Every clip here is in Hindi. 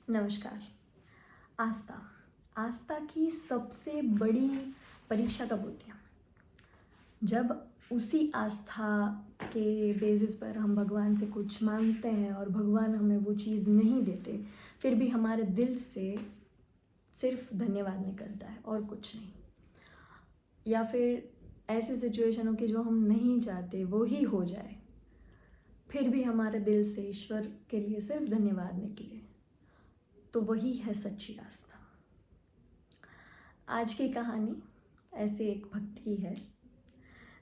नमस्कार। आस्था आस्था की सबसे बड़ी परीक्षा कब होती है? जब उसी आस्था के बेसिस पर हम भगवान से कुछ मांगते हैं और भगवान हमें वो चीज़ नहीं देते, फिर भी हमारे दिल से सिर्फ धन्यवाद निकलता है और कुछ नहीं। या फिर ऐसी सिचुएशन हो कि जो हम नहीं चाहते वो ही हो जाए, फिर भी हमारे दिल से ईश्वर के लिए सिर्फ धन्यवाद निकले, तो वही है सच्ची आस्था। आज की कहानी ऐसे एक भक्त की है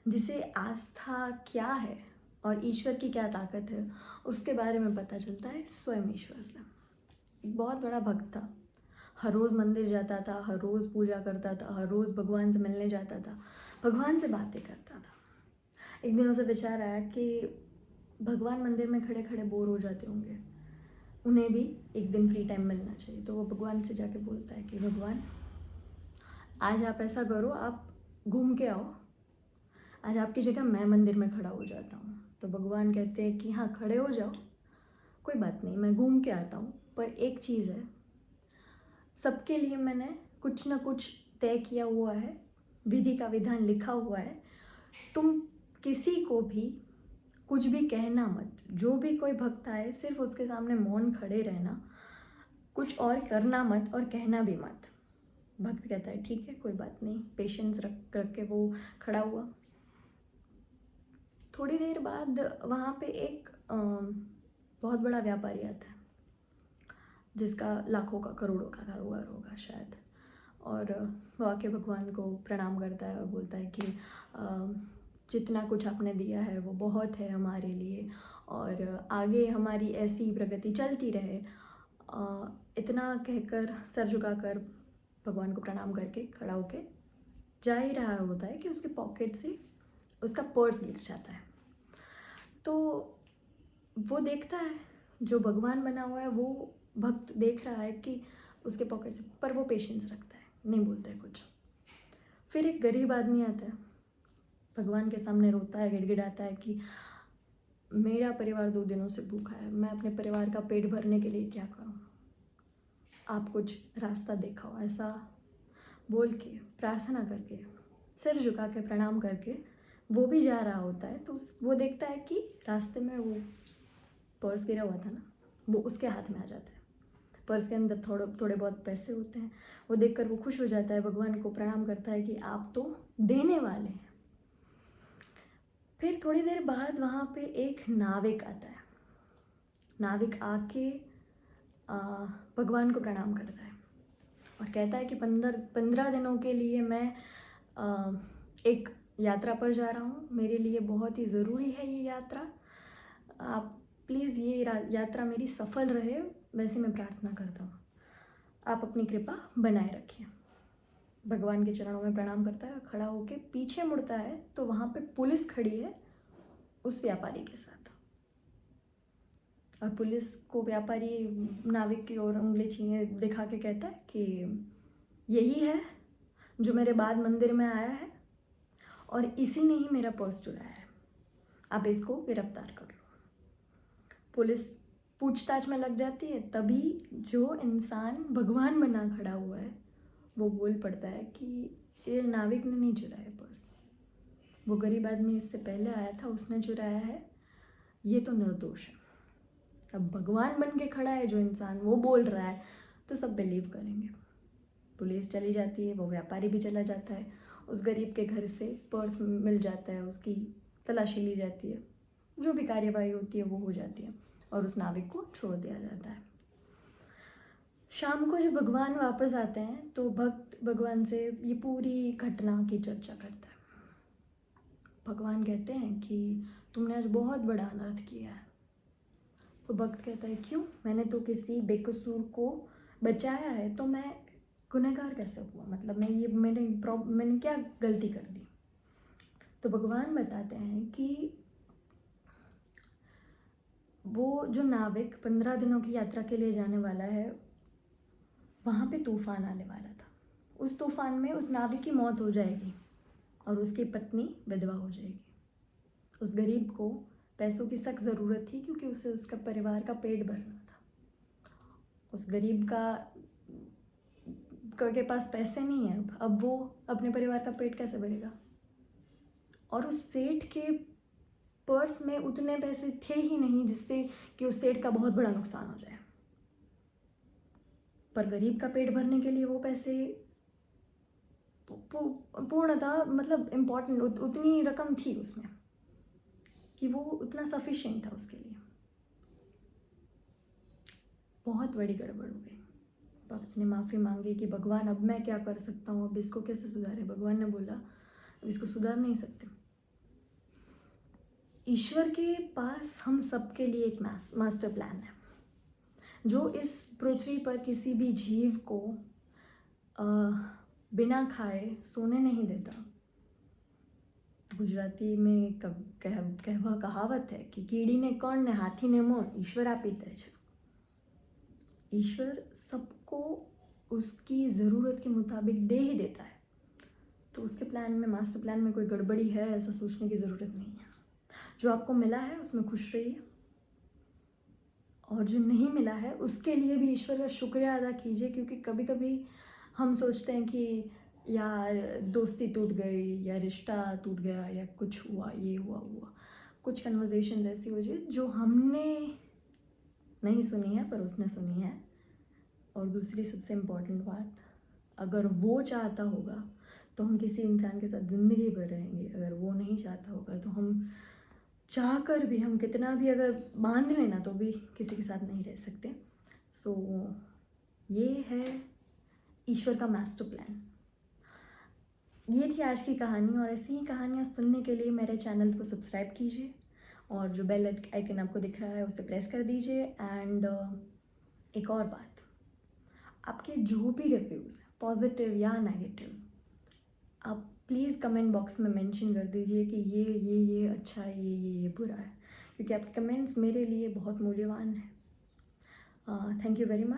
जिसे आस्था क्या है और ईश्वर की क्या ताकत है उसके बारे में पता चलता है स्वयं ईश्वर से। एक बहुत बड़ा भक्त था, हर रोज़ मंदिर जाता था, हर रोज़ पूजा करता था, हर रोज़ भगवान से मिलने जाता था, भगवान से बातें करता था। एक दिन उसे विचार आया कि भगवान मंदिर में खड़े खड़े बोर हो जाते होंगे, उन्हें भी एक दिन फ्री टाइम मिलना चाहिए। तो वो भगवान से जाके बोलता है कि भगवान, आज आप ऐसा करो, आप घूम के आओ, आज आपकी जगह मैं मंदिर में खड़ा हो जाता हूँ। तो भगवान कहते हैं कि हाँ, खड़े हो जाओ, कोई बात नहीं, मैं घूम के आता हूँ, पर एक चीज़ है, सबके लिए मैंने कुछ ना कुछ तय किया हुआ है, विधि का विधान लिखा हुआ है। तुम किसी को भी कुछ भी कहना मत, जो भी कोई भक्त आए सिर्फ उसके सामने मौन खड़े रहना, कुछ और करना मत और कहना भी मत। भक्त कहता है ठीक है, कोई बात नहीं, पेशेंस रख के वो खड़ा हुआ। थोड़ी देर बाद वहाँ पे एक बहुत बड़ा व्यापारी आता है जिसका लाखों का करोड़ों का कारोबार होगा शायद, और वो आके भगवान को प्रणाम करता है और बोलता है कि जितना कुछ आपने दिया है वो बहुत है हमारे लिए, और आगे हमारी ऐसी प्रगति चलती रहे। इतना कहकर सर झुकाकर भगवान को प्रणाम करके खड़ा होके जा ही रहा होता है कि उसके पॉकेट से उसका पर्स गिर जाता है। तो वो देखता है, जो भगवान बना हुआ है वो भक्त देख रहा है कि उसके पॉकेट से, पर वो पेशेंस रखता है, नहीं बोलता है कुछ। फिर एक गरीब आदमी आता है, भगवान के सामने रोता है, गिड़गिड़ाता है कि मेरा परिवार 2 दिनों से भूखा है, मैं अपने परिवार का पेट भरने के लिए क्या करूं, आप कुछ रास्ता दिखाओ। ऐसा बोल के, प्रार्थना करके, सिर झुका के प्रणाम करके वो भी जा रहा होता है। तो वो देखता है कि रास्ते में वो पर्स गिरा हुआ था ना, वो उसके हाथ में आ जाता है। पर्स के अंदर थोड़े बहुत पैसे होते हैं। वो देखकर वो खुश हो जाता है, भगवान को प्रणाम करता है कि आप तो देने वाले हैं। फिर थोड़ी देर बाद वहाँ पे एक नाविक आता है। नाविक आके भगवान को प्रणाम करता है और कहता है कि 15 दिनों के लिए मैं एक यात्रा पर जा रहा हूँ, मेरे लिए बहुत ही ज़रूरी है ये यात्रा, आप प्लीज़ ये यात्रा मेरी सफल रहे, वैसे मैं प्रार्थना करता हूँ, आप अपनी कृपा बनाए रखिए। भगवान के चरणों में प्रणाम करता है और खड़ा होकर पीछे मुड़ता है तो वहाँ पे पुलिस खड़ी है उस व्यापारी के साथ, और पुलिस को व्यापारी नाविक की ओर उंगली छीने दिखा के कहता है कि यही है जो मेरे बाद मंदिर में आया है और इसी ने ही मेरा पर्स चुराया है, आप इसको गिरफ्तार कर लो। पुलिस पूछताछ में लग जाती है, तभी जो इंसान भगवान बना खड़ा हुआ है वो बोल पड़ता है कि ये नाविक ने नहीं चुराया पर्स, वो गरीब आदमी इससे पहले आया था, उसने चुराया है, ये तो निर्दोष है। अब भगवान बन के खड़ा है जो इंसान, वो बोल रहा है, तो सब बिलीव करेंगे। पुलिस चली जाती है, वो व्यापारी भी चला जाता है, उस गरीब के घर से पर्स मिल जाता है, उसकी तलाशी ली जाती है, जो भी कार्यवाही होती है वो हो जाती है और उस नाविक को छोड़ दिया जाता है। शाम को जब भगवान वापस आते हैं तो भक्त भगवान से ये पूरी घटना की चर्चा करता है। भगवान कहते हैं कि तुमने आज बहुत बड़ा अनर्थ किया है। तो भक्त कहता है क्यों, मैंने तो किसी बेकसूर को बचाया है, तो मैं गुनहगार कैसे हुआ, मतलब मैंने क्या गलती कर दी। तो भगवान बताते हैं कि वो जो नाविक 15 दिनों की यात्रा के लिए जाने वाला है, वहाँ पे तूफान आने वाला था, उस तूफान में उस नाविक की मौत हो जाएगी और उसकी पत्नी विधवा हो जाएगी। उस गरीब को पैसों की सख्त ज़रूरत थी क्योंकि उसे उसका परिवार का पेट भरना था। उस गरीब के पास पैसे नहीं है, अब वो अपने परिवार का पेट कैसे भरेगा? और उस सेठ के पर्स में उतने पैसे थे ही नहीं जिससे कि उस सेठ का बहुत बड़ा नुकसान हो जाए, पर गरीब का पेट भरने के लिए वो पैसे पूर्णतः मतलब इम्पॉर्टेंट, उतनी रकम थी उसमें कि वो उतना सफिशिएंट था उसके लिए। बहुत बड़ी गड़बड़ हो गई। भक्त ने माफ़ी मांगी कि भगवान अब मैं क्या कर सकता हूँ, अब इसको कैसे सुधारे? भगवान ने बोला अब इसको सुधार नहीं सकते। ईश्वर के पास हम सबके लिए एक मास्टर प्लान है जो इस पृथ्वी पर किसी भी जीव को बिना खाए सोने नहीं देता। गुजराती में कहावत है कि कीड़ी ने कण ने हाथी ने मोण, ईश्वर आपी दे छे। ईश्वर सबको उसकी ज़रूरत के मुताबिक दे ही देता है, तो उसके प्लान में, मास्टर प्लान में कोई गड़बड़ी है ऐसा सोचने की ज़रूरत नहीं है। जो आपको मिला है उसमें खुश रहिए, और जो नहीं मिला है उसके लिए भी ईश्वर का शुक्रिया अदा कीजिए, क्योंकि कभी कभी हम सोचते हैं कि यार दोस्ती टूट गई या रिश्ता टूट गया या कुछ हुआ, ये हुआ, कुछ कन्वर्सेशन ऐसी हो जाए जो हमने नहीं सुनी है पर उसने सुनी है। और दूसरी सबसे इम्पॉर्टेंट बात, अगर वो चाहता होगा तो हम किसी इंसान के साथ ज़िंदगी भर रहेंगे, अगर वो नहीं चाहता होगा तो हम चाह कर भी, हम कितना भी अगर बांध लेना तो भी किसी के साथ नहीं रह सकते। सो ये है ईश्वर का मास्टर प्लान। ये थी आज की कहानी, और ऐसी ही कहानियाँ सुनने के लिए मेरे चैनल को सब्सक्राइब कीजिए और जो बेल आइकन आपको दिख रहा है उसे प्रेस कर दीजिए। एंड एक और बात, आपके जो भी रिव्यूज़ हैं पॉजिटिव या नेगेटिव, आप प्लीज़ कमेंट बॉक्स में मेंशन कर दीजिए कि ये अच्छा है, ये बुरा है, क्योंकि आपके कमेंट्स मेरे लिए बहुत मूल्यवान हैं। Thank you very much.